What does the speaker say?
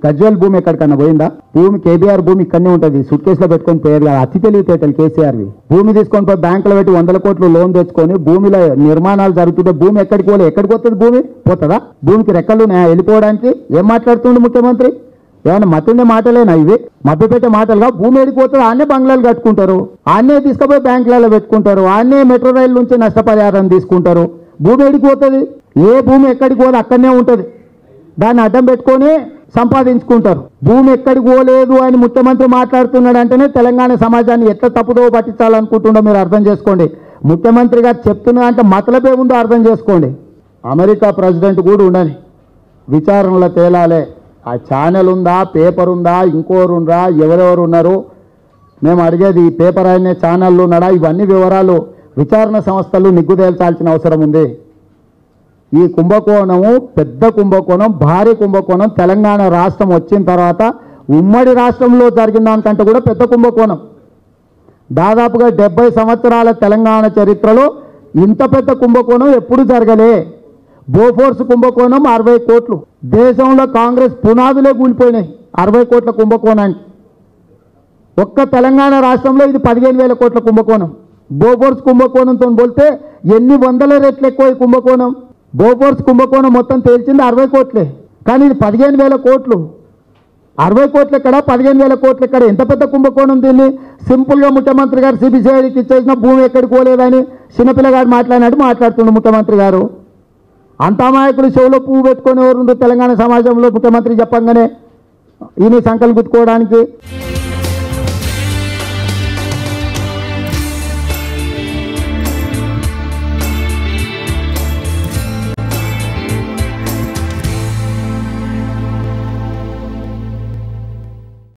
గజ్వేల్ భూమి ఎక్కడికన్నా పోయిందా? భూమి కేబీఆర్ భూమి ఇక్కడనే ఉంటుంది, సూట్ కేసులో పెట్టుకొని పేరు అతి తెలివితేటలు కేసీఆర్వి. భూమి తీసుకొని పోయి బ్యాంకులో పెట్టి 100 కోట్లు లోన్ తెచ్చుకొని భూమిలో నిర్మాణాలు జరుగుతుంటే భూమి ఎక్కడికి పోలే, ఎక్కడికి వస్తుంది భూమి? పోతుందా? భూమికి రెక్కలు వెళ్ళిపోవడానికి ఏం మాట్లాడుతుండే ముఖ్యమంత్రి? ఏమన్నా మతుండే మాటలేనా ఇవి? మభ్యపెట్టే మాటలుగా. భూమి ఎడిపోతుంది, ఆన్నే బంగ్లాలు కట్టుకుంటారు, ఆన్నే తీసుకుపోయి బ్యాంకులలో పెట్టుకుంటారు, ఆన్నే మెట్రో రైలు నుంచి నష్టపరిహారం తీసుకుంటారు. భూమి ఎడిపోతుంది, ఏ భూమి ఎక్కడికి పోదు అక్కడనే ఉంటుంది, దాన్ని అడ్డం పెట్టుకొని సంపాదించుకుంటారు. భూమి ఎక్కడికి పోలేదు అని ముఖ్యమంత్రి మాట్లాడుతున్నాడు అంటేనే తెలంగాణ సమాజాన్ని ఎట్లా తప్పుదో పట్టించాలనుకుంటుండో మీరు అర్థం చేసుకోండి. ముఖ్యమంత్రి గారు చెప్తున్నా అంటే మతలబే ఉందో అర్థం చేసుకోండి. అమెరికా ప్రెసిడెంట్ కూడా ఉండని, విచారణలో తేలాలే. ఆ ఛానల్ ఉందా, పేపర్ ఉందా, ఇంకోరు ఉందా, ఎవరెవరు ఉన్నారు? మేము అడిగేది ఈ పేపర్ అనే ఛానళ్ళు ఉన్నాడా? ఇవన్నీ వివరాలు విచారణ సంస్థలు నిగ్గు తేల్చాల్సిన అవసరం ఉంది. ఈ కుంభకోణము పెద్ద కుంభకోణం, భారీ కుంభకోణం. తెలంగాణ రాష్ట్రం వచ్చిన తర్వాత ఉమ్మడి రాష్ట్రంలో జరిగిన దానికంటే కూడా పెద్ద కుంభకోణం. దాదాపుగా 70 సంవత్సరాల తెలంగాణ చరిత్రలో ఇంత పెద్ద కుంభకోణం ఎప్పుడు జరగలే. బోఫోర్స్ కుంభకోణం 60 కోట్లు. దేశంలో కాంగ్రెస్ పునాదులే కూలిపోయినాయి 60 కోట్ల కుంభకోణానికి. ఒక్క తెలంగాణ రాష్ట్రంలో ఇది 15,000 కోట్ల కుంభకోణం. బోఫోర్స్ కుంభకోణంతో పోలితే ఎన్ని వందల రెట్లు ఎక్కువ ఈ కుంభకోణం. బోఫోర్స్ కుంభకోణం మొత్తం తేల్చింది 60 కోట్లే, కానీ ఇది 15,000 కోట్లు. 60 కోట్లు ఎక్కడ, 15,000 కోట్లు ఎక్కడ? ఎంత పెద్ద కుంభకోణం. దీన్ని సింపుల్గా ముఖ్యమంత్రి గారు సిబిసిఐడికి ఇచ్చేసిన భూమి ఎక్కడికి పోలేదని చిన్నపిల్లగాడు మాట్లాడుతుండే ముఖ్యమంత్రి గారు. అంత అమాయకులు చెవులో పువ్వు పెట్టుకొని ఎవరు తెలంగాణ సమాజంలో ముఖ్యమంత్రి చెప్పంగానే ఈయన సంకల్పించుకోవడానికి.